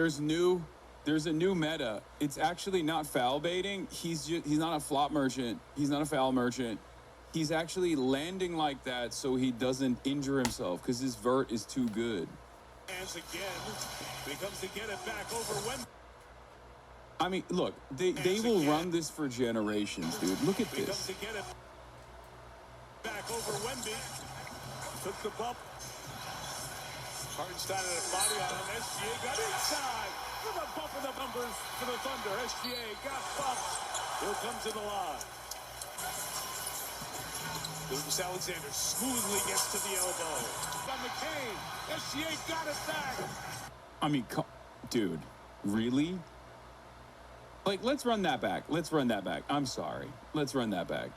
There's a new meta. It's actually not foul baiting. He's not a flop merchant. He's not a foul merchant. He's actually landing like that so he doesn't injure himself because his vert is too good. Hands again. Becomes to get it back over when. I mean, look, they will run this for generations, dude. Look at this. To get it back over Wemby. Took the bump. Hartenstein had a body on him. SGA got inside. With a bump in the bumpers for the Thunder. SGA got bumped. He'll come to the line. Lucas Alexander smoothly gets to the elbow. By McCain. SGA got it back. I mean, dude, really? Like, let's run that back. Let's run that back. I'm sorry. Let's run that back.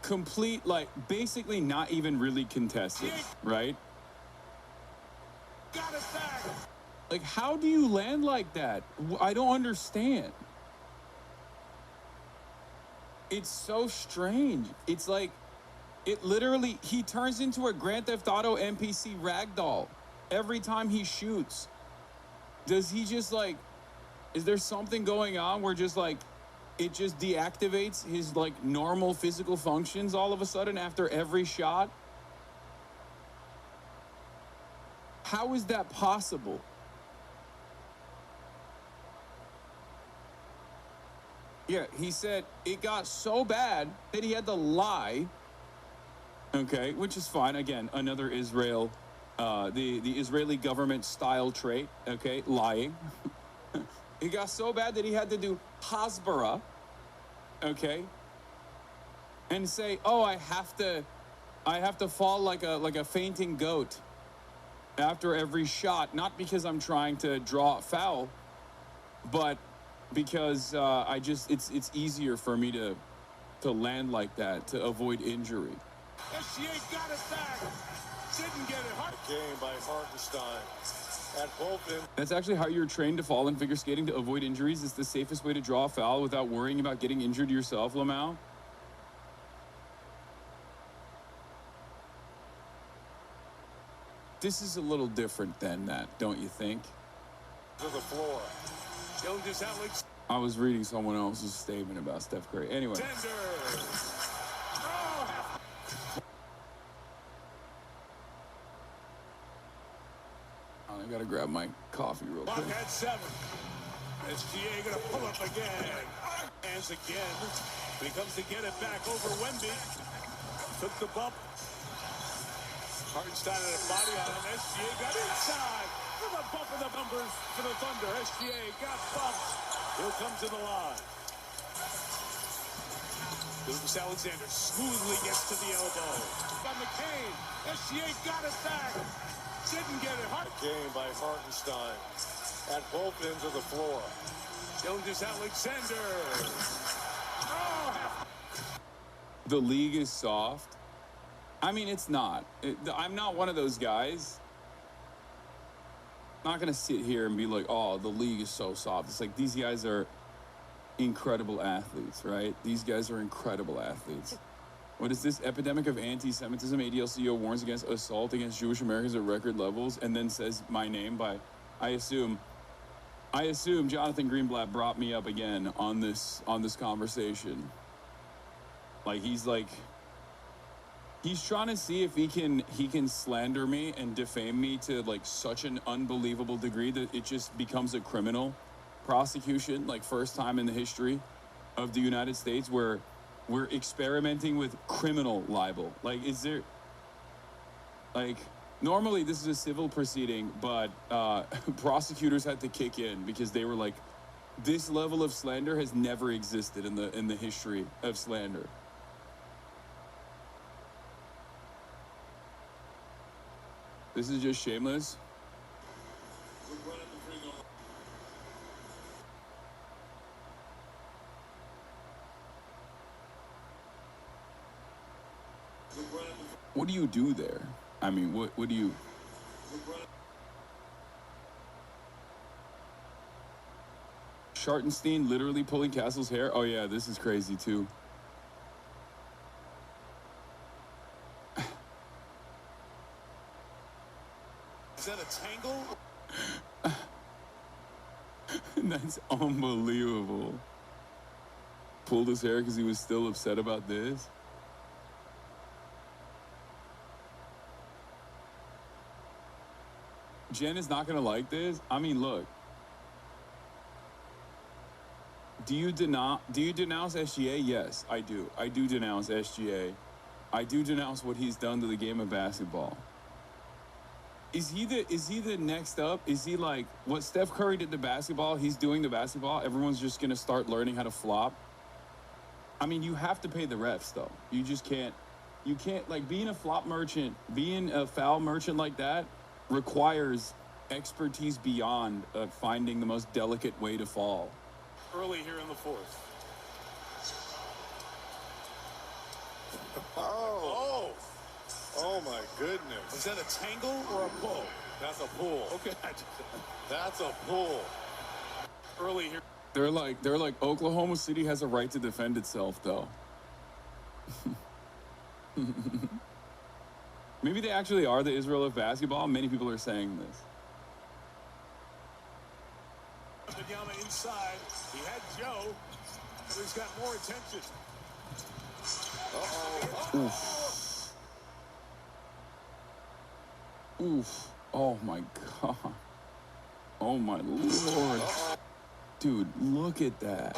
Complete, like, basically not even really contested, right? Got it back. Like, how do you land like that? I don't understand. It's so strange. It's like, it literally, he turns into a Grand Theft Auto NPC ragdoll every time he shoots. Does he just, like, is there something going on where just, like, it just deactivates his, like, normal physical functions all of a sudden after every shot? How is that possible? Yeah, he said it got so bad that he had to lie. Okay, which is fine. Again, another Israel, the Israeli government style trait. Okay, lying. It got so bad that he had to do hasbara. Okay, and say, "Oh, I have to fall like a fainting goat after every shot, not because I'm trying to draw a foul, but because it's easier for me to land like that to avoid injury." SGA got it back. Didn't get it. Game by Hartenstein. At both ends. That's actually how you're trained to fall in figure skating, to avoid injuries. It's the safest way to draw a foul without worrying about getting injured yourself, Lamau. This is a little different than that, don't you think? To the floor. Alex. I was reading someone else's statement about Steph Curry. Anyway. I gotta grab my coffee real quick. At 7. SGA gonna pull up again. Hands again. Becomes to get it back over Wemby. Took the bump. Hartenstein had a body on him. SGA got inside. With a bump in the bumpers for the Thunder. SGA got bumped. He'll come to the line. Lucas Alexander smoothly gets to the elbow. By McCain. SGA got it back. Didn't get it. Game by Hartenstein. At both ends of the floor. Lucas Alexander. Oh, the league is soft. I mean, it's not. I'm not one of those guys. I'm not going to sit here and be like, oh, the league is so soft. It's like, these guys are incredible athletes, right? These guys are incredible athletes. What is this? Epidemic of anti-Semitism. ADL-CEO warns against assault against Jewish Americans at record levels, and then says my name by, I assume Jonathan Greenblatt brought me up again on this conversation. Like, he's trying to see if he can slander me and defame me to, like, such an unbelievable degree that it just becomes a criminal prosecution, like, first time in the history of the United States where we're experimenting with criminal libel. Like, is there, like, normally this is a civil proceeding, but prosecutors had to kick in because they were like, this level of slander has never existed in the history of slander. This is just shameless. What do you do there? I mean, what do you... Schartenstein literally pulling Castle's hair? Oh yeah, this is crazy too. Is that a tangle? That's unbelievable. Pulled his hair because he was still upset about this. Jen is not gonna like this. I mean, look. Do you denounce SGA? Yes, I do. I do denounce SGA. I do denounce what he's done to the game of basketball. Is he the next up? Is he like what Steph Curry did to basketball? He's doing to basketball. Everyone's just gonna start learning how to flop. I mean, you have to pay the refs though. You just can't. You can't, like, being a flop merchant, being a foul merchant like that requires expertise beyond finding the most delicate way to fall. Early here in the fourth. Oh. Oh my goodness. Is that a tangle or a pull? That's a pull. Okay. That's a pull. Early here. They're like Oklahoma City has a right to defend itself though. Maybe they actually are the Israel of basketball. Many people are saying this. Yama inside. He had Joe, but he's got more attention. Oof. Oof. Oh my God. Oh my Lord. Dude, look at that.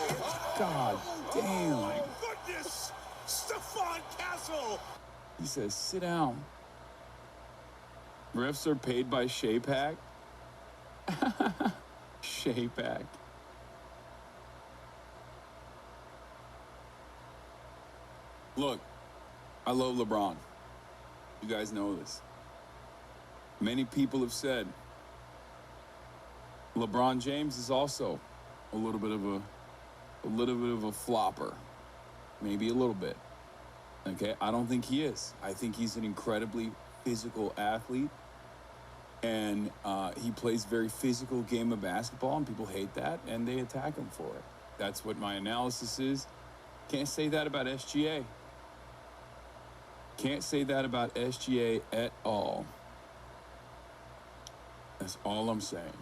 God damn. Oh my goodness! Stephon Castle! He says, sit down. Refs are paid by Shaypack. Shaypack. Look, I love LeBron. You guys know this. Many people have said LeBron James is also a little bit of a flopper. Maybe a little bit. Okay, I don't think he is. I think he's an incredibly physical athlete, and he plays very physical game of basketball, and people hate that, and they attack him for it. That's what my analysis is. Can't say that about SGA. Can't say that about SGA at all. That's all I'm saying.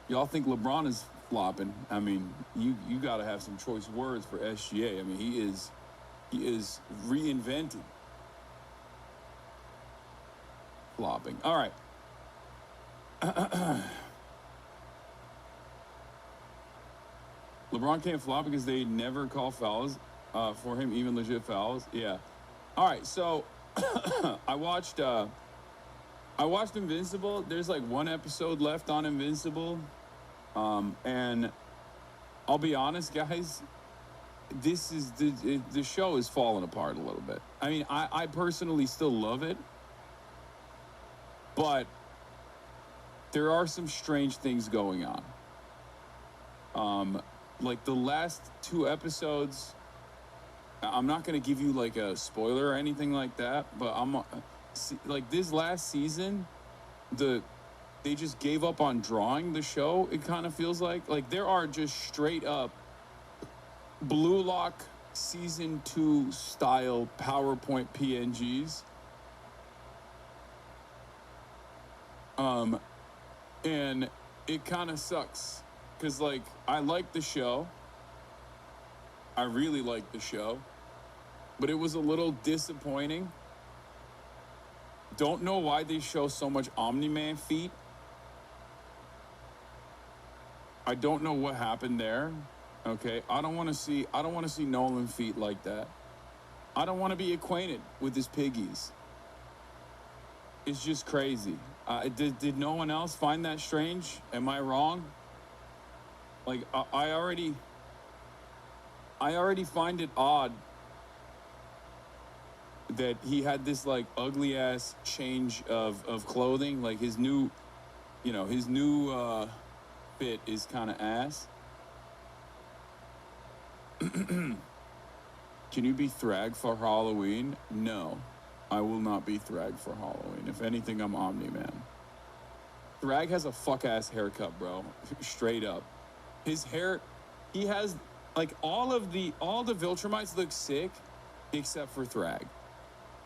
Y'all think LeBron is flopping? I mean, you got to have some choice words for SGA. I mean, he is reinvented flopping. All right. LeBron can't flop because they never call fouls for him, even legit fouls. Yeah. All right. So I watched Invincible. There's like one episode left on Invincible. And I'll be honest, guys, this is the show is falling apart a little bit. I mean, I personally still love it, but there are some strange things going on. Like the last two episodes, I'm not going to give you like a spoiler or anything like that, but like this last season, they just gave up on drawing the show. It kind of feels like there are just straight up Blue Lock season 2 style PowerPoint PNGs. And it kind of sucks because like I like the show. I really like the show, but it was a little disappointing. Don't know why they show so much Omni-Man feet. I don't know what happened there. Okay, I don't want to see Nolan feet like that. I don't want to be acquainted with his piggies. It's just crazy. Did no one else find that strange? Am I wrong? Like I already find it odd that he had this like ugly ass change of clothing. Like his new fit is kind of ass. Can you be Thrag for Halloween? No, I will not be Thrag for Halloween. If anything, I'm Omni-Man. Thrag has a fuck ass haircut, bro. Straight up. His hair, he has like all the Viltrumites look sick except for Thrag.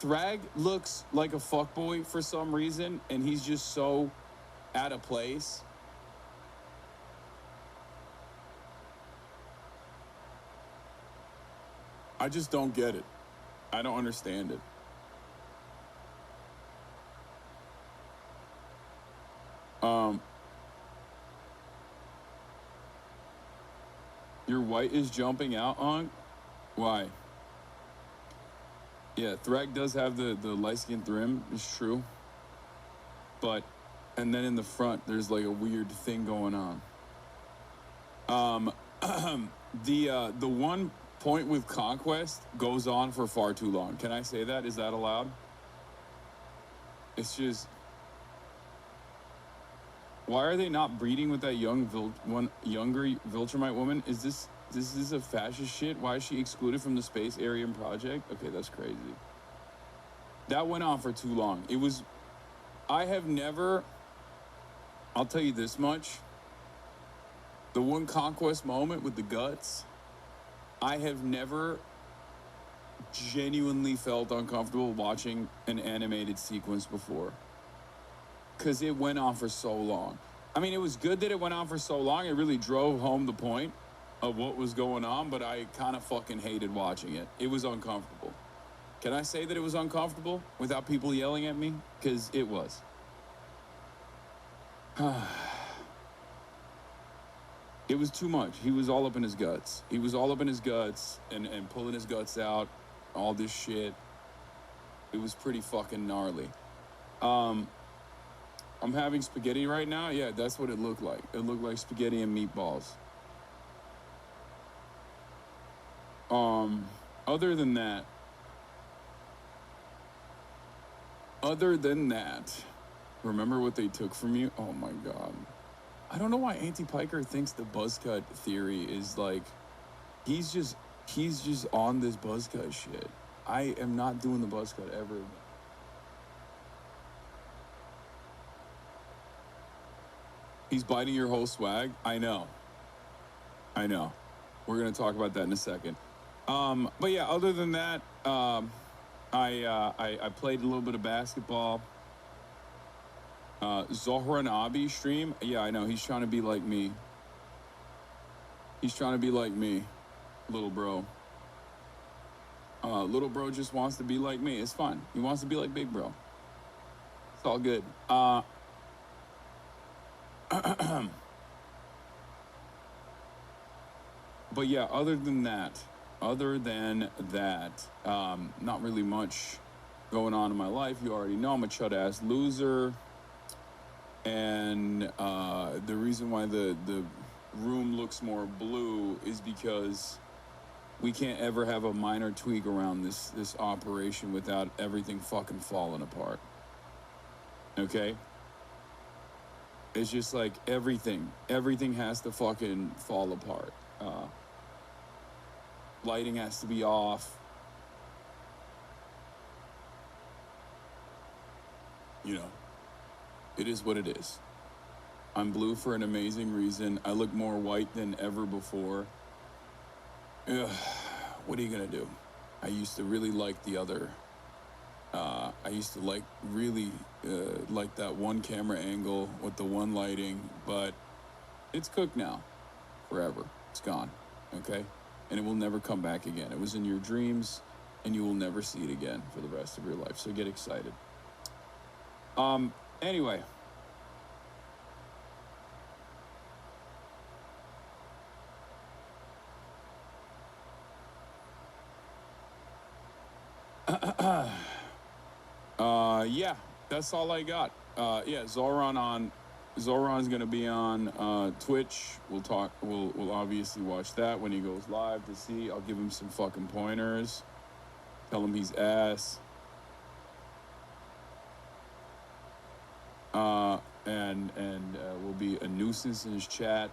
Thrag looks like a fuckboy for some reason, and he's just so out of place. I just don't get it. I don't understand it. Your white is jumping out on? Why? Yeah, Thrag does have the light skin trim, it's true. But, and then in the front, there's like a weird thing going on. The one point with Conquest goes on for far too long. Can I say that? Is that allowed? It's just, why are they not breeding with that younger Viltrumite woman? Is this a fascist shit? Why is she excluded from the Space Aryan project? Okay, that's crazy. That went on for too long. It was, I have never, I'll tell you this much, the one Conquest moment with the guts, I have never genuinely felt uncomfortable watching an animated sequence before. Because it went on for so long. I mean, it was good that it went on for so long. It really drove home the point of what was going on, but I kind of fucking hated watching it. It was uncomfortable. Can I say that it was uncomfortable without people yelling at me? Because it was. It was too much. He was all up in his guts. He was all up in his guts and pulling his guts out, all this shit. It was pretty fucking gnarly. I'm having spaghetti right now. Yeah, that's what it looked like. It looked like spaghetti and meatballs. Other than that, remember what they took from you? Oh my God. I don't know why Anti-Piker thinks the buzz cut theory is like, he's just on this buzz cut shit. I am not doing the buzz cut ever again. He's biting your whole swag. I know. We're gonna talk about that in a second. But yeah, other than that, I played a little bit of basketball. Hasanabi stream. Yeah, I know. He's trying to be like me. Little bro. Little bro just wants to be like me. It's fine. He wants to be like big bro. It's all good. But yeah, other than that, not really much going on in my life. You already know I'm a chud-ass loser. And the reason why the room looks more blue is because we can't ever have a minor tweak around this operation without everything fucking falling apart. Okay? It's just like everything has to fucking fall apart. Lighting has to be off. You know, it is what it is. I'm blue for an amazing reason. I look more white than ever before. Ugh, what are you gonna do? I used to really like the other. I used to like that one camera angle with the one lighting, but it's cooked now, forever. It's gone, okay? And it will never come back again. It was in your dreams, and you will never see it again for the rest of your life. So get excited. Anyway. Yeah, that's all I got. Yeah, Zoran's gonna be on Twitch. We'll obviously watch that when he goes live to see. I'll give him some fucking pointers. Tell him he's ass. And will be a nuisance in his chat.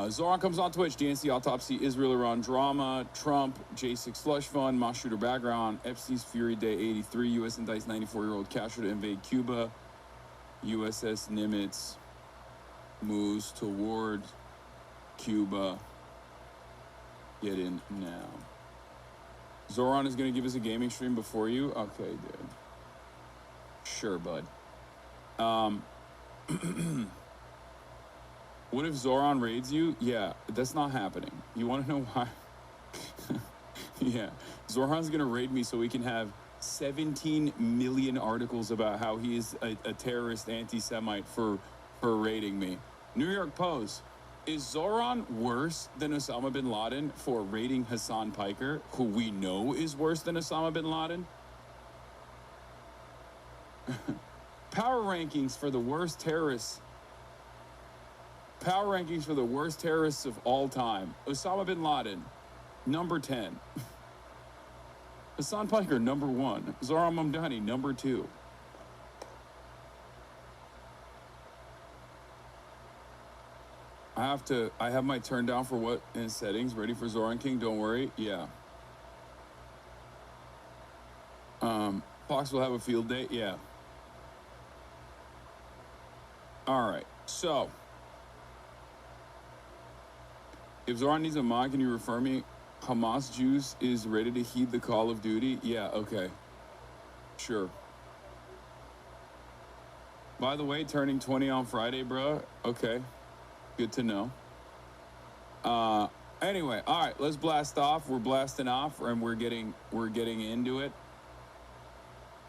Zoran comes on Twitch. DNC, Autopsy, ISRAELxIRAN Drama, Trump, J6 Slush Fund, Moss Shooter Background, Epstein's Fury Day 83, U.S. indicts 94-year-old Castro to invade Cuba, USS Nimitz moves toward Cuba. Get in now. Zoran is going to give us a gaming stream before you? Okay, dude. Sure, bud. What if Zoran raids you? Yeah, that's not happening. You want to know why? Yeah, Zoran's going to raid me so we can have 17 million articles about how he is a terrorist anti-Semite for raiding me. New York Post. Is Zoran worse than Osama bin Laden for raiding Hasan Piker, who we know is worse than Osama bin Laden? Power rankings for the worst terrorists. Power rankings for the worst terrorists of all time. Osama bin Laden, number 10. Hasan Piker, number 1. Zoran Mamdani, number 2. I have my turn down for what in settings, ready for Zoran King, don't worry, yeah. Fox will have a field day, yeah. All right, so. If Zoran needs a mod, can you refer me? Hamas Juice is ready to heed the call of duty? Yeah, okay. Sure. By the way, turning 20 on Friday, bro. Okay. Good to know. Anyway, all right, let's blast off. We're blasting off, and we're getting into it.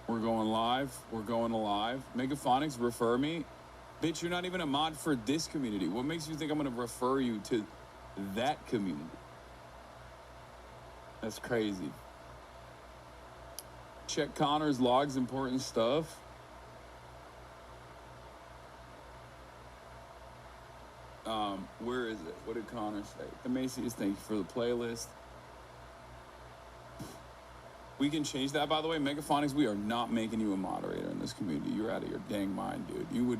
We're going live. We're going live. Megaphonics, refer me. Bitch, you're not even a mod for this community. What makes you think I'm going to refer you to that community? That's crazy. Check Connor's logs, important stuff. Where is it? What did Connor say? The Macy's, thank you for the playlist. We can change that, by the way. Megaphonics, we are not making you a moderator in this community. You're out of your dang mind, dude. You would...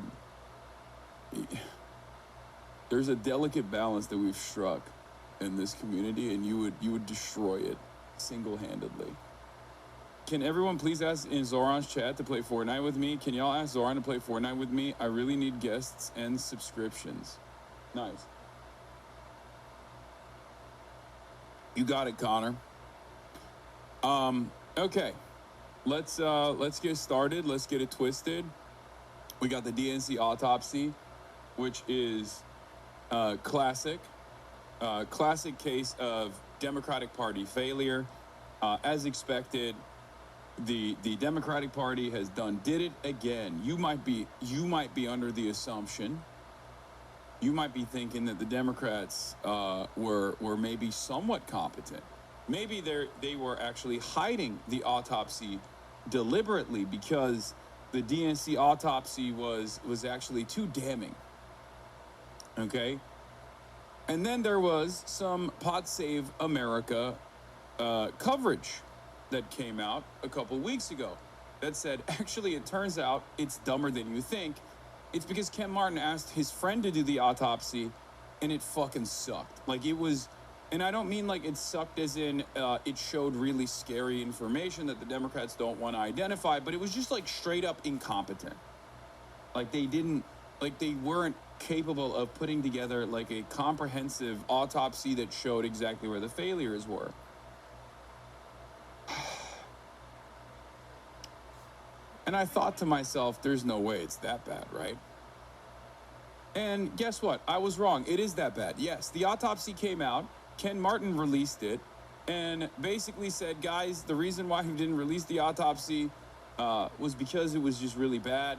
There's a delicate balance that we've struck in this community, and you would destroy it single-handedly. Can everyone please ask in Zoran's chat to play Fortnite with me? Can y'all ask Zoran to play Fortnite with me? I really need guests and subscriptions. Nice. You got it, Connor. Okay. Let's get started. Let's get it twisted. We got the DNC autopsy, which is classic case of Democratic Party failure. As expected, the Democratic Party has did it again. You might be under the assumption, you might be thinking that the Democrats were maybe somewhat competent. Maybe they were actually hiding the autopsy deliberately because the DNC autopsy was actually too damning. Okay? And then there was some Pod Save America coverage that came out a couple weeks ago that said, actually, it turns out it's dumber than you think. It's because Ken Martin asked his friend to do the autopsy, and it fucking sucked. Like, it was, and I don't mean like it sucked as in it showed really scary information that the Democrats don't want to identify, but it was just like straight up incompetent. Like they weren't capable of putting together like a comprehensive autopsy that showed exactly where the failures were. And I thought to myself, there's no way it's that bad, right? And guess what? I was wrong. It is that bad. Yes, the autopsy came out. Ken Martin released it and basically said, guys, the reason why he didn't release the autopsy was because it was just really bad.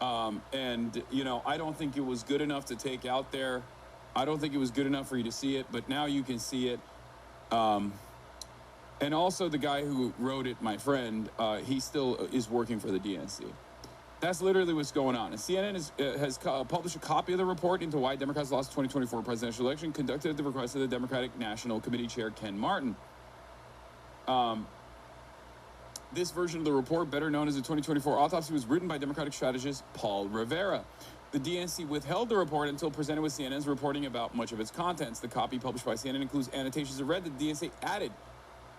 And, you know, I don't think it was good enough to take out there. I don't think it was good enough for you to see it, but now you can see it. And also the guy who wrote it, my friend, he still is working for the DNC. That's literally what's going on. And CNN has published a copy of the report into why Democrats lost the 2024 presidential election, conducted at the request of the Democratic National Committee Chair, Ken Martin. This version of the report, better known as the 2024 autopsy, was written by Democratic strategist Paul Rivera. The DNC withheld the report until presented with CNN's reporting about much of its contents. The copy published by CNN includes annotations of red that the DNC added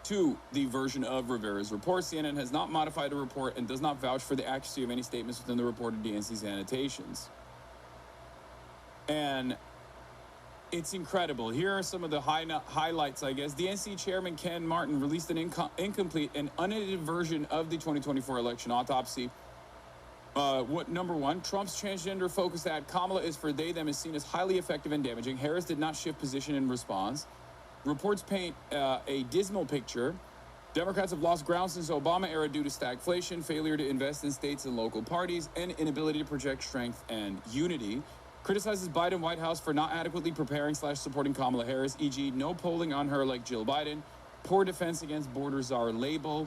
to the version of Rivera's report. CNN has not modified the report and does not vouch for the accuracy of any statements within the reported DNC's annotations. And It's incredible. Here are some of the highlights, I guess. DNC Chairman Ken Martin released an incomplete and unedited version of the 2024 election autopsy. Number one, Trump's transgender-focused ad, Kamala is for they, them, is seen as highly effective and damaging. Harris did not shift position in response. Reports paint a dismal picture. Democrats have lost ground since Obama era due to stagflation, failure to invest in states and local parties, and inability to project strength and unity. Criticizes Biden White House for not adequately preparing/supporting Kamala Harris, e.g. no polling on her like Jill Biden, poor defense against border czar label,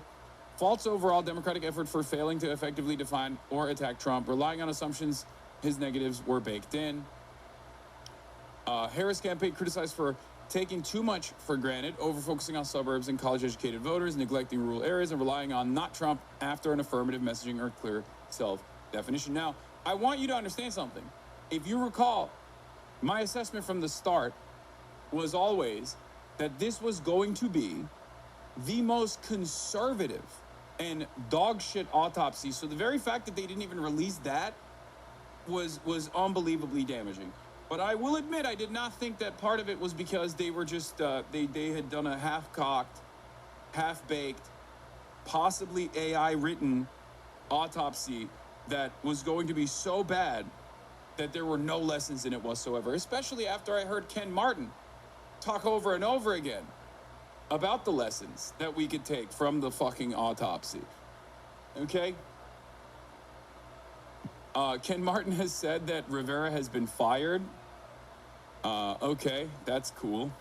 faults overall Democratic effort for failing to effectively define or attack Trump, relying on assumptions his negatives were baked in. Harris campaign criticized for taking too much for granted, over-focusing on suburbs and college-educated voters, neglecting rural areas, and relying on not Trump after an affirmative messaging or clear self-definition. Now, I want you to understand something. If you recall, my assessment from the start was always that this was going to be the most conservative and dog shit autopsy. So the very fact that they didn't even release that was unbelievably damaging. But I will admit, I did not think that part of it was because they were just, they had done a half-cocked, half-baked, possibly AI-written autopsy that was going to be so bad that there were no lessons in it whatsoever, especially after I heard Ken Martin talk over and over again about the lessons that we could take from the fucking autopsy. Okay? Ken Martin has said that Rivera has been fired. Okay, that's cool.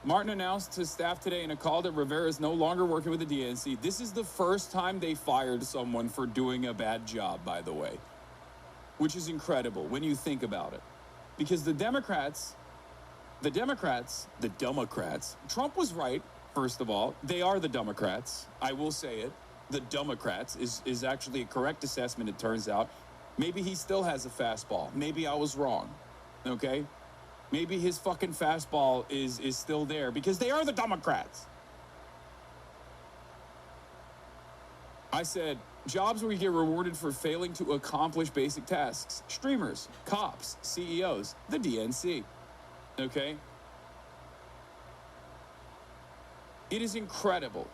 Martin announced to staff today in a call that Rivera is no longer working with the DNC. This is the first time they fired someone for doing a bad job, by the way, which is incredible when you think about it. Because the Democrats, Trump was right, first of all. They are the Democrats. I will say it. The Democrats is actually a correct assessment, it turns out. Maybe he still has a fastball. Maybe I was wrong, okay? Maybe his fucking fastball is still there because they are the Democrats. I said, jobs where you get rewarded for failing to accomplish basic tasks. Streamers, cops, CEOs, the DNC, okay? It is incredible.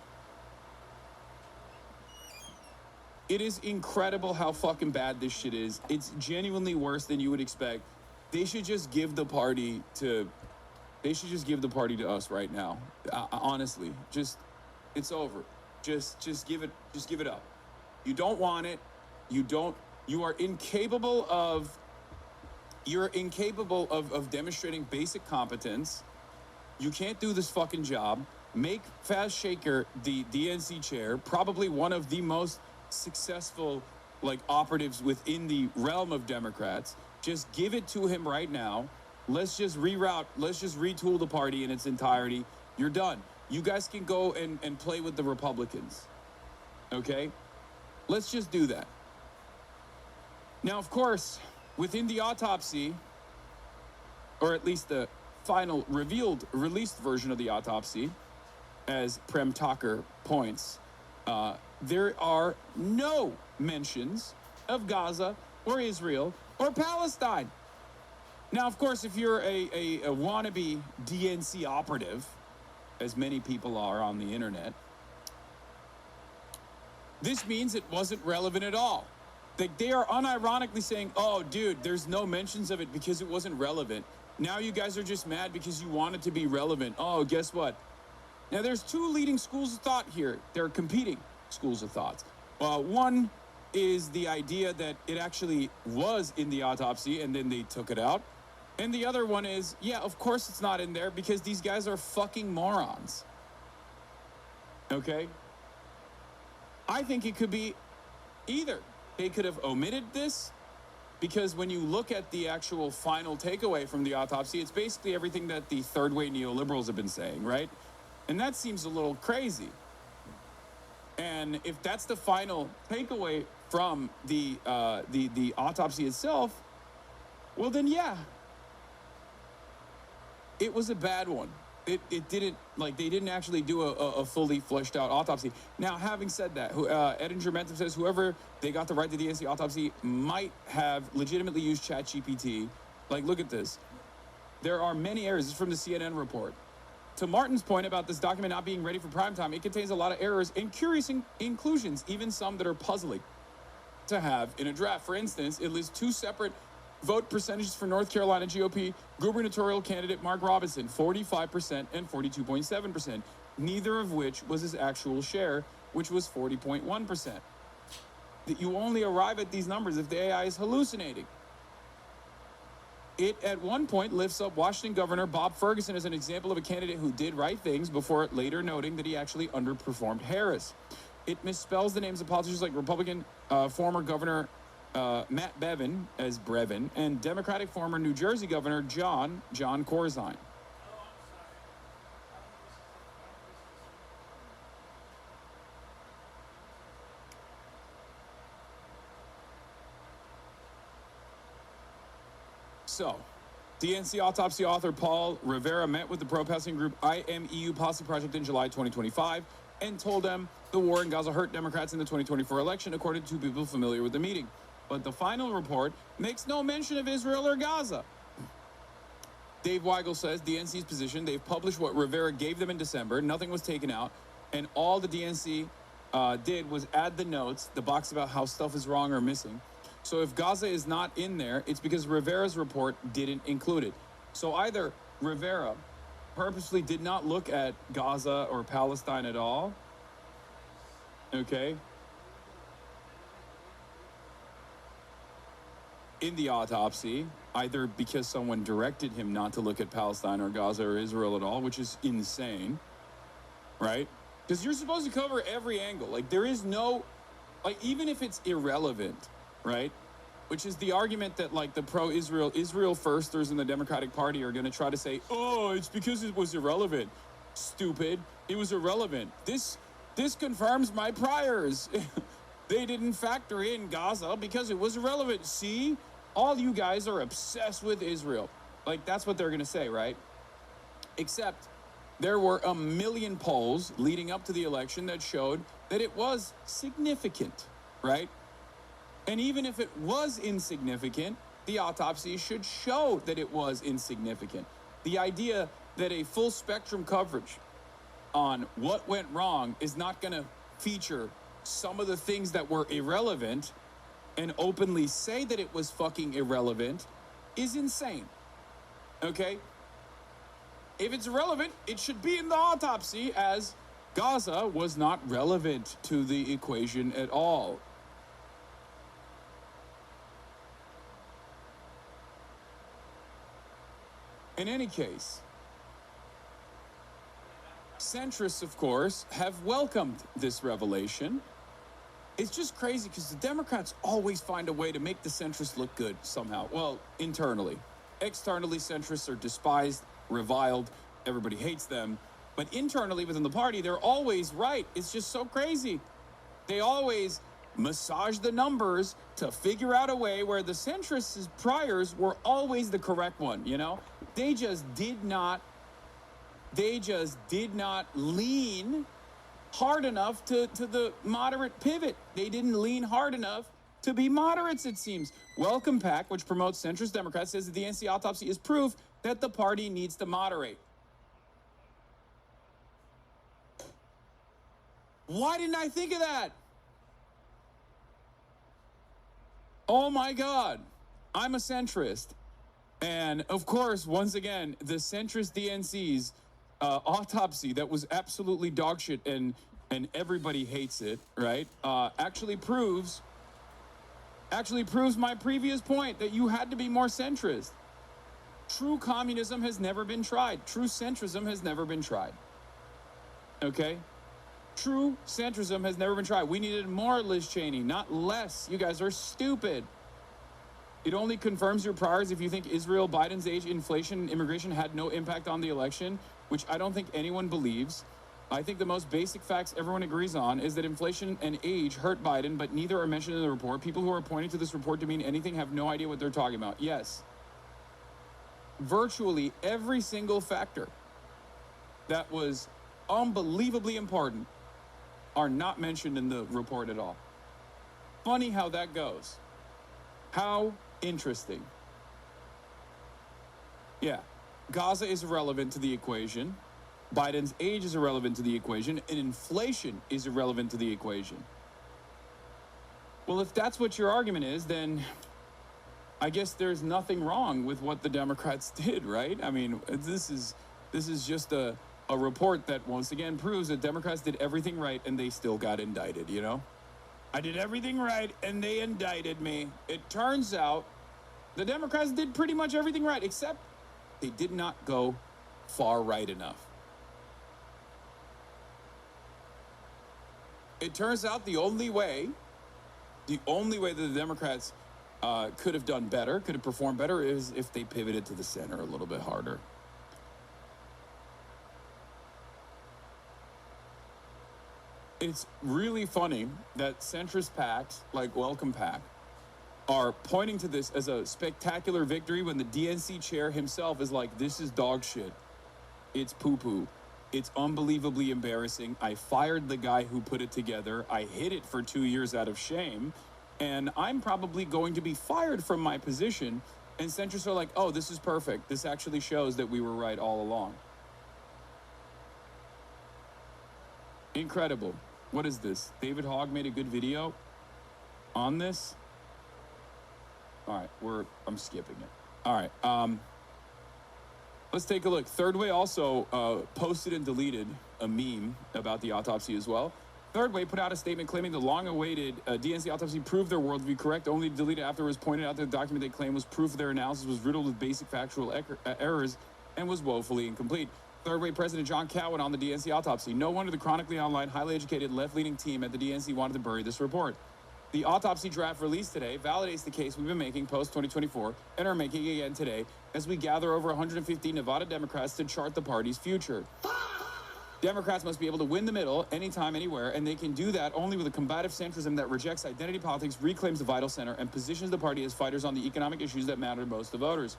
It is incredible how fucking bad this shit is. It's genuinely worse than you would expect. They should just give the party to us right now. Honestly, it's over. Just give it up. You don't want it. You are incapable of demonstrating basic competence. You can't do this fucking job. Make Faz Shaker the DNC chair, probably one of the most successful operatives within the realm of Democrats. Just give it to him right now. Let's just retool the party in its entirety. You're done. You guys can go and play with the Republicans. Okay? Let's just do that. Now, of course, within the autopsy, or at least the final released version of the autopsy, as Prem Tucker points, there are no mentions of Gaza or Israel or Palestine. Now, of course, if you're a wannabe DNC operative, as many people are on the internet, this means it wasn't relevant at all. They are unironically saying, oh, dude, there's no mentions of it because it wasn't relevant. Now you guys are just mad because you want it to be relevant. Oh, guess what? Now, there's two leading schools of thought here. They're competing schools of thoughts. One is the idea that it actually was in the autopsy and then they took it out. And the other one is, yeah, of course it's not in there because these guys are fucking morons. Okay? I think it could be either. They could have omitted this because when you look at the actual final takeaway from the autopsy, it's basically everything that the third-way neoliberals have been saying, right? And that seems a little crazy. And if that's the final takeaway from the autopsy itself, well then yeah, it was a bad one. It didn't, they didn't actually do a fully fleshed out autopsy. Now, having said that, Edinger Mentum says whoever they got the right to the DNC autopsy might have legitimately used ChatGPT. Look at this. there are many errors. This is from the CNN report. To Martin's point about this document not being ready for prime time, it contains a lot of errors and curious inclusions, even some that are puzzling to have in a draft. For instance, it lists 2 separate vote percentages for North Carolina GOP gubernatorial candidate Mark Robinson, 45% and 42.7%, neither of which was his actual share, which was 40.1%. That you only arrive at these numbers if the AI is hallucinating. It, at one point, lifts up Washington Governor Bob Ferguson as an example of a candidate who did right things before later noting that he actually underperformed Harris. It misspells the names of politicians like Republican former Governor Matt Bevin as Brevin and Democratic former New Jersey Governor John Corzine. So, DNC autopsy author Paul Rivera met with the pro-Palestinian group IMEU Policy Project in July 2025 and told them the war in Gaza hurt Democrats in the 2024 election, according to people familiar with the meeting. But the final report makes no mention of Israel or Gaza. Dave Weigel says DNC's position, they've published what Rivera gave them in December, nothing was taken out, and all the DNC did was add the notes, the box about how stuff is wrong or missing. So if Gaza is not in there, it's because Rivera's report didn't include it. So either Rivera purposely did not look at Gaza or Palestine at all, okay, in the autopsy, either because someone directed him not to look at Palestine or Gaza or Israel at all, which is insane, right? Because you're supposed to cover every angle. Like, there is no, like, even if it's irrelevant, right? Which is the argument that, like, the pro-Israel, Israel firsters in the Democratic Party are going to try to say, oh, it's because it was irrelevant. Stupid. It was irrelevant. This confirms my priors. They didn't factor in Gaza because it was irrelevant. See? All you guys are obsessed with Israel. Like, that's what they're going to say, right? Except there were a million polls leading up to the election that showed that it was significant, right? And even if it was insignificant, the autopsy should show that it was insignificant. The idea that a full spectrum coverage on what went wrong is not going to feature some of the things that were irrelevant and openly say that it was fucking irrelevant is insane. Okay? If it's irrelevant, it should be in the autopsy, as Gaza was not relevant to the equation at all. In any case, centrists, of course, have welcomed this revelation. It's just crazy because the Democrats always find a way to make the centrists look good somehow. Well, internally. Externally, centrists are despised, reviled, everybody hates them. But internally within the party, they're always right. It's just so crazy. They always massage the numbers to figure out a way where the centrists' priors were always the correct one, you know? They just did not lean hard enough to the moderate pivot. They didn't lean hard enough to be moderates, it seems. Welcome PAC, which promotes centrist Democrats, says that the DNC autopsy is proof that the party needs to moderate. Why didn't I think of that? Oh my God, I'm a centrist. And of course, once again, the centrist DNC's autopsy that was absolutely dog shit and everybody hates it, right? Actually proves my previous point that you had to be more centrist. True communism has never been tried. True centrism has never been tried. Okay? True centrism has never been tried. We needed more Liz Cheney, not less. You guys are stupid. It only confirms your priors if you think Israel, Biden's age, inflation, and immigration had no impact on the election, which I don't think anyone believes. I think the most basic facts everyone agrees on is that inflation and age hurt Biden, but neither are mentioned in the report. People who are pointing to this report to mean anything have no idea what they're talking about. Yes. Virtually every single factor that was unbelievably important are not mentioned in the report at all. Funny how that goes. How interesting. Yeah. Gaza is irrelevant to the equation. Biden's age is irrelevant to the equation, and inflation is irrelevant to the equation. Well, if that's what your argument is, then I guess there's nothing wrong with what the Democrats did, right? I mean, this is just a report that once again proves that Democrats did everything right and they still got indicted, you know? I did everything right and they indicted me. It turns out the Democrats did pretty much everything right, except they did not go far right enough. It turns out the only way that the Democrats could have done better, could have performed better, is if they pivoted to the center a little bit harder. It's really funny that centrist PACs, like Welcome PAC, are pointing to this as a spectacular victory when the DNC chair himself is like, this is dog shit. It's poo-poo. It's unbelievably embarrassing. I fired the guy who put it together. I hid it for 2 years out of shame. And I'm probably going to be fired from my position. And centrists are like, oh, this is perfect. This actually shows that we were right all along. Incredible. What is this? David Hogg made a good video on this. All right, I'm skipping it. All right, let's take a look. Third Way also posted and deleted a meme about the autopsy as well. Third Way put out a statement claiming the long-awaited DNC autopsy proved their worldview correct, only to delete it afterwards, pointed out that the document they claimed was proof their analysis was riddled with basic factual errors and was woefully incomplete. Third Way President John Cowan on the DNC autopsy. No wonder the chronically online, highly educated, left-leaning team at the DNC wanted to bury this report. The autopsy draft released today validates the case we've been making post-2024 and are making again today as we gather over 150 Nevada Democrats to chart the party's future. Democrats must be able to win the middle anytime, anywhere, and they can do that only with a combative centrism that rejects identity politics, reclaims the vital center, and positions the party as fighters on the economic issues that matter most to voters.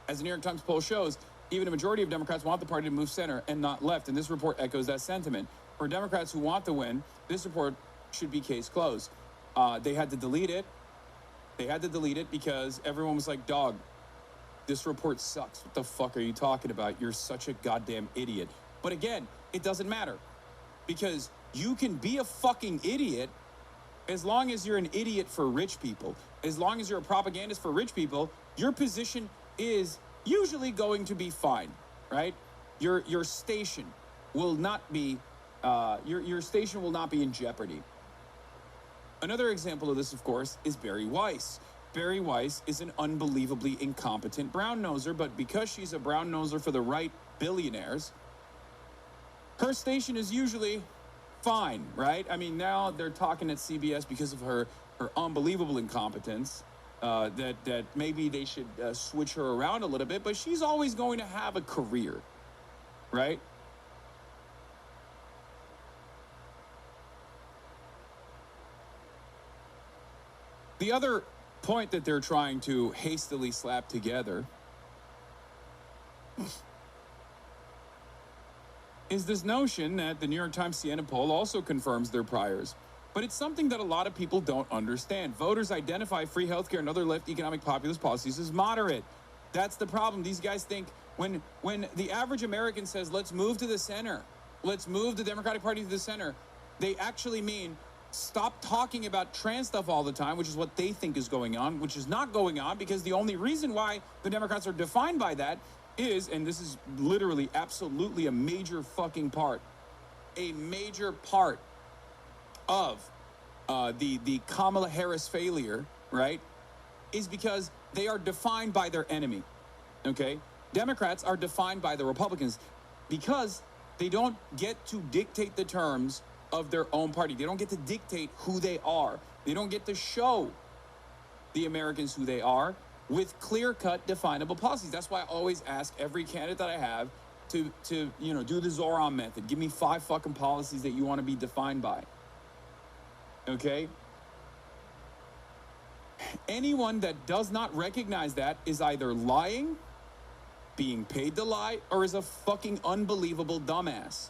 As the New York Times poll shows, even a majority of Democrats want the party to move center and not left, and this report echoes that sentiment. For Democrats who want to win, this report should be case closed. They had to delete it. They had to delete it because everyone was like, dog, this report sucks. What the fuck are you talking about? You're such a goddamn idiot. But again, it doesn't matter because you can be a fucking idiot as long as you're an idiot for rich people. As long as you're a propagandist for rich people, your position is usually going to be fine, right? Your station will not be your station will not be in jeopardy. Another example of this, of course, is Bari Weiss. Bari Weiss is an unbelievably incompetent brown-noser, but because she's a brown-noser for the right billionaires, her station is usually fine, right? I mean, now they're talking at CBS because of her unbelievable incompetence, that maybe they should switch her around a little bit, but she's always going to have a career, right? The other point that they're trying to hastily slap together is this notion that the New York Times Siena poll also confirms their priors. But it's something that a lot of people don't understand. Voters identify free healthcare and other left economic populist policies as moderate. That's the problem. These guys think when the average American says, let's move to the center, let's move the Democratic Party to the center, they actually mean stop talking about trans stuff all the time, which is what they think is going on, which is not going on, because the only reason why the Democrats are defined by that is, and this is literally absolutely a major fucking part, a major part of the Kamala Harris failure, right, is because they are defined by their enemy, okay? Democrats are defined by the Republicans because they don't get to dictate the terms of their own party. They don't get to dictate who they are. They don't get to show the Americans who they are with clear-cut, definable policies. That's why I always ask every candidate that I have to do the Zoran method. Give me 5 fucking policies that you want to be defined by. Okay? Anyone that does not recognize that is either lying, being paid to lie, or is a fucking unbelievable dumbass.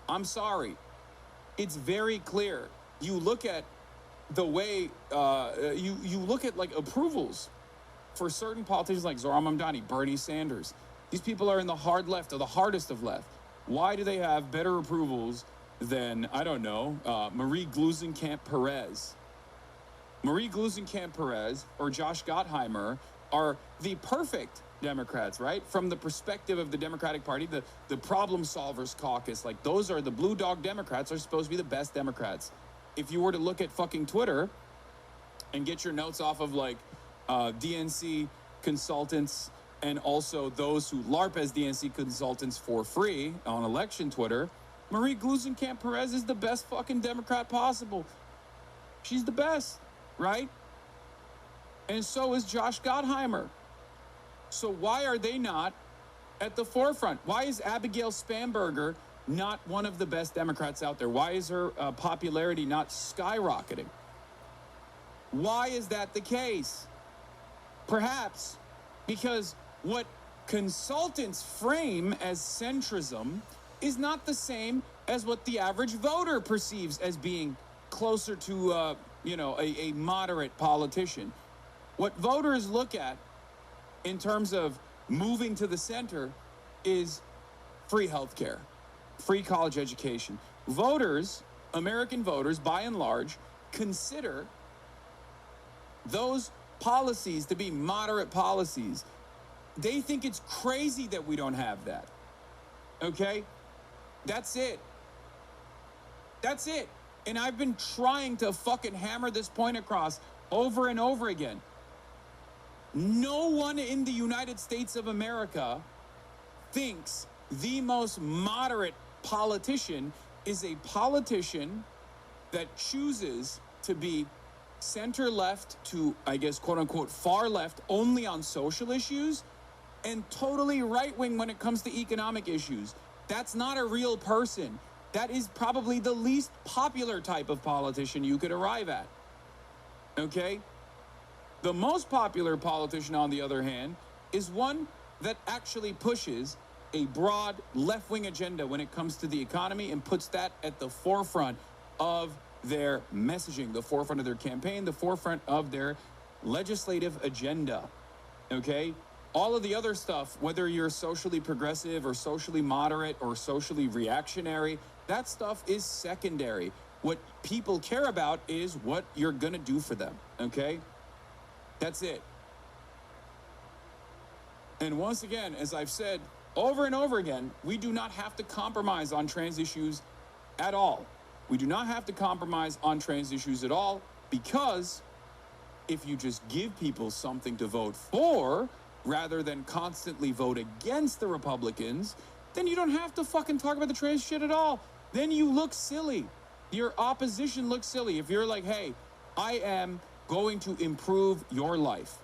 I'm sorry. It's very clear. You look at the way, you look at like approvals for certain politicians like Zohran Mamdani, Bernie Sanders. These people are in the hard left or the hardest of left. Why do they have better approvals than, I don't know, Marie Gluesenkamp-Perez? Marie Gluesenkamp-Perez or Josh Gottheimer are the perfect Democrats, right? From the perspective of the Democratic Party, the problem solvers caucus, like those are the blue dog Democrats are supposed to be the best Democrats. If you were to look at fucking Twitter and get your notes off of like DNC consultants and also those who LARP as DNC consultants for free on election Twitter, Marie Gluesenkamp-Perez is the best fucking Democrat possible. She's the best, right? And so is Josh Gottheimer. So why are they not at the forefront? Why is Abigail Spanberger not one of the best Democrats out there? Why is her popularity not skyrocketing? Why is that the case? Perhaps because what consultants frame as centrism is not the same as what the average voter perceives as being closer to, a moderate politician. What voters look at in terms of moving to the center is free healthcare, free college education. Voters, American voters, by and large, consider those policies to be moderate policies. They think it's crazy that we don't have that. Okay? That's it. That's it. And I've been trying to fucking hammer this point across over and over again. No one in the United States of America thinks the most moderate politician is a politician that chooses to be center left to, I guess, quote unquote, far left only on social issues and totally right wing when it comes to economic issues. That's not a real person. That is probably the least popular type of politician you could arrive at. Okay? The most popular politician, on the other hand, is one that actually pushes a broad left-wing agenda when it comes to the economy and puts that at the forefront of their messaging, the forefront of their campaign, the forefront of their legislative agenda. Okay? All of the other stuff, whether you're socially progressive or socially moderate or socially reactionary, that stuff is secondary. What people care about is what you're gonna do for them, okay? That's it. And once again, as I've said over and over again, we do not have to compromise on trans issues at all. We do not have to compromise on trans issues at all, because if you just give people something to vote for rather than constantly vote against the Republicans, then you don't have to fucking talk about the trans shit at all. Then you look silly. Your opposition looks silly. If you're like, hey, I am going to improve your life.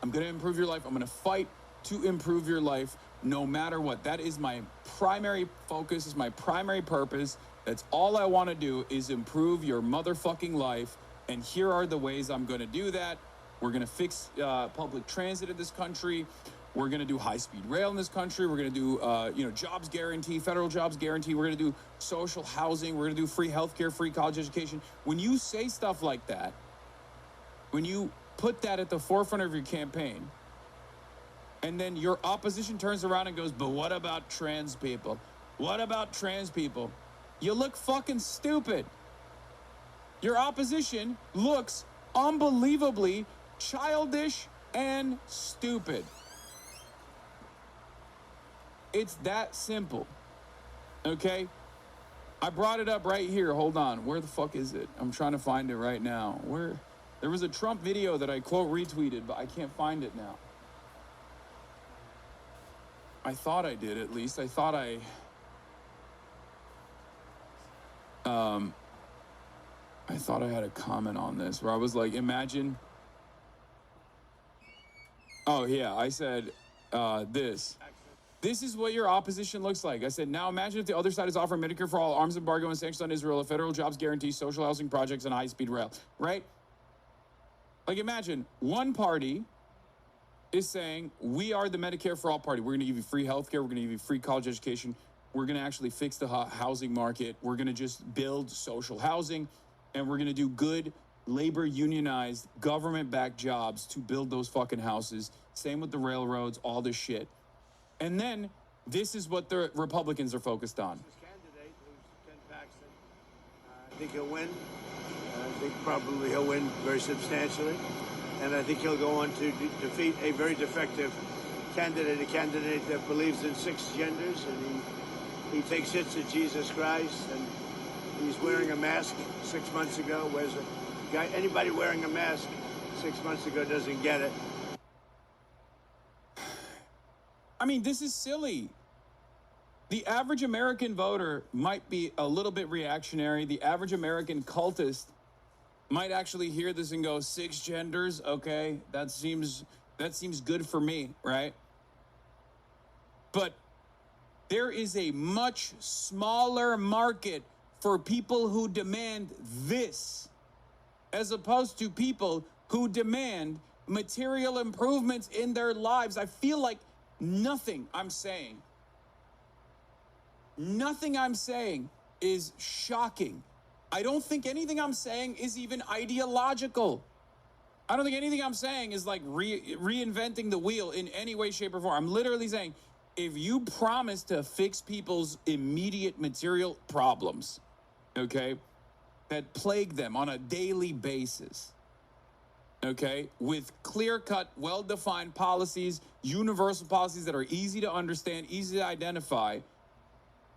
I'm going to improve your life. I'm going to fight to improve your life no matter what. That is my primary focus, is my primary purpose. That's all I want to do, is improve your motherfucking life. And here are the ways I'm going to do that. We're going to fix public transit in this country. We're going to do high-speed rail in this country. We're going to do, jobs guarantee, federal jobs guarantee. We're going to do social housing. We're going to do free healthcare, free college education. When you say stuff like that, when you put that at the forefront of your campaign, and then your opposition turns around and goes, but what about trans people? What about trans people? You look fucking stupid. Your opposition looks unbelievably childish and stupid. It's that simple. Okay? I brought it up right here. Hold on. Where the fuck is it? I'm trying to find it right now. There was a Trump video that I quote retweeted, but I can't find it now. I thought I did, at least. I thought I had a comment on this where I was like, imagine. Oh yeah, I said this. This is what your opposition looks like. I said, now imagine if the other side is offering Medicare for all, arms embargo and sanctions on Israel, a federal jobs guarantee, social housing projects, and high-speed rail, right? Like, imagine one party is saying, we are the Medicare for all party. We're going to give you free healthcare. We're going to give you free college education. We're going to actually fix the housing market. We're going to just build social housing, and we're going to do good labor unionized government-backed jobs to build those fucking houses. Same with the railroads, all this shit. And then this is what the Republicans are focused on. His candidate, who's Ken Paxton, I think he'll win. I think probably he'll win very substantially. And I think he'll go on to defeat a very defective candidate, a candidate that believes in 6 genders, and he takes hits at Jesus Christ, and he's wearing a mask 6 months ago, whereas a guy, anybody wearing a mask 6 months ago doesn't get it. I mean, this is silly. The average American voter might be a little bit reactionary. The average American cultist might actually hear this and go, 6 genders, okay, that seems good for me, right? But there is a much smaller market for people who demand this, as opposed to people who demand material improvements in their lives. I feel like nothing I'm saying is shocking. I don't think anything I'm saying is even ideological. I don't think anything I'm saying is like reinventing the wheel in any way, shape, or form. I'm literally saying, if you promise to fix people's immediate material problems, okay, that plague them on a daily basis, okay, with clear-cut, well-defined policies, universal policies that are easy to understand, easy to identify,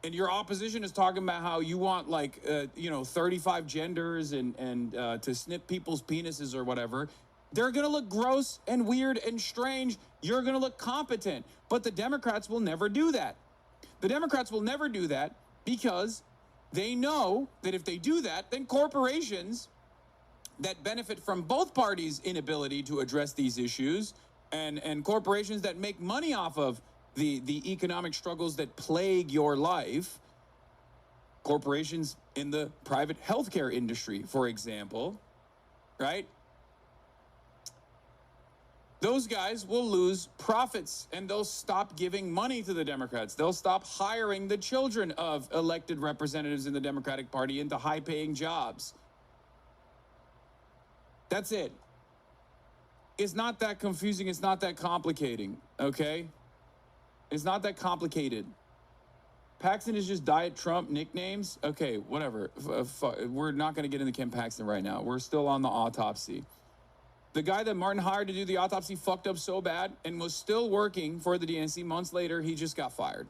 and your opposition is talking about how you want, like, 35 genders and to snip people's penises or whatever, they're going to look gross and weird and strange. You're going to look competent. But the Democrats will never do that. The Democrats will never do that because they know that if they do that, then corporations that benefit from both parties' inability to address these issues and corporations that make money off of the economic struggles that plague your life, corporations in the private healthcare industry, for example, right? Those guys will lose profits and they'll stop giving money to the Democrats. They'll stop hiring the children of elected representatives in the Democratic Party into high-paying jobs. That's it. It's not that confusing. It's not that complicating, okay? It's not that complicated. Paxton is just Diet Trump nicknames. Okay, whatever. We're not going to get into Ken Paxton right now. We're still on the autopsy. The guy that Martin hired to do the autopsy fucked up so bad and was still working for the DNC months later. He just got fired.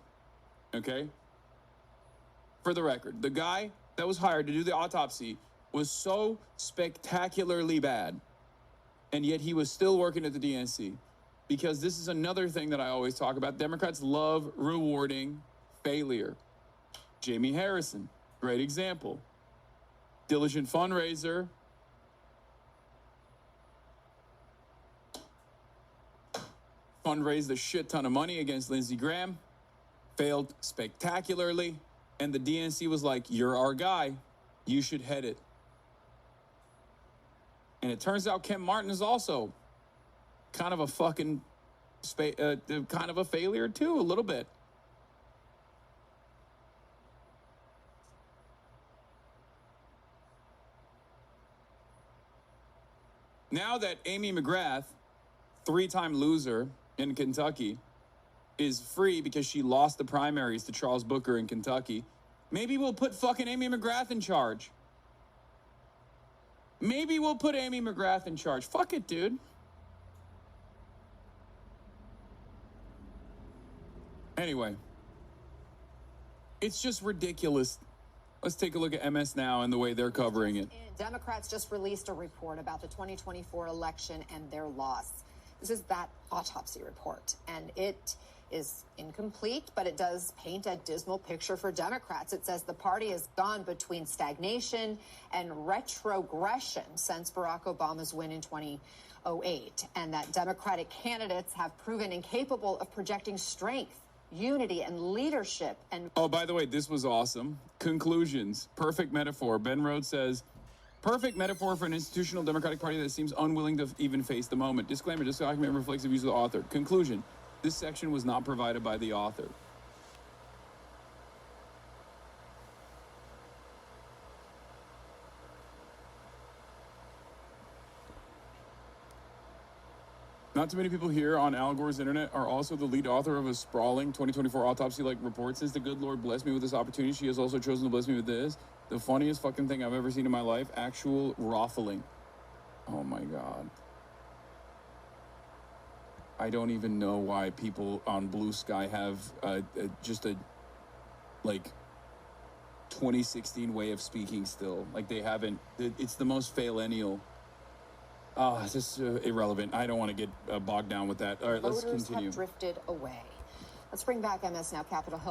Okay? For the record, the guy that was hired to do the autopsy was so spectacularly bad, and yet he was still working at the DNC. Because this is another thing that I always talk about. Democrats love rewarding failure. Jamie Harrison, great example. Diligent fundraiser. Fundraised a shit ton of money against Lindsey Graham. Failed spectacularly. And the DNC was like, you're our guy. You should head it. And it turns out Ken Martin is also kind of a fucking kind of a failure too, a little bit. Now that Amy McGrath, 3-time loser in Kentucky, is free because she lost the primaries to Charles Booker in Kentucky, maybe we'll put fucking Amy McGrath in charge. Maybe we'll put Amy McGrath in charge. Fuck it, dude. Anyway, it's just ridiculous. Let's take a look at MS Now and the way they're covering it. Democrats just released a report about the 2024 election and their loss. This is that autopsy report, and it is incomplete, but it does paint a dismal picture for Democrats. It says the party has gone between stagnation and retrogression since Barack Obama's win in 2008, and that Democratic candidates have proven incapable of projecting strength, unity, and leadership. And oh, by the way, this was awesome. Conclusions. Perfect metaphor. Ben Rhodes says, perfect metaphor for an institutional Democratic Party that seems unwilling to even face the moment. Disclaimer, this document reflects the views of the author. Conclusion. This section was not provided by the author. Not too many people here on Al Gore's internet are also the lead author of a sprawling 2024 autopsy-like report. Since the good Lord blessed me with this opportunity, she has also chosen to bless me with this. The funniest fucking thing I've ever seen in my life. Actual rothling. Oh my God. I don't even know why people on Blue Sky have just a, like, 2016 way of speaking still. Like, they haven't, it's the most faillennial. This is irrelevant. I don't want to get bogged down with that. All right, let's Voters continue. have drifted away. Let's bring back MS Now Capitol Hill.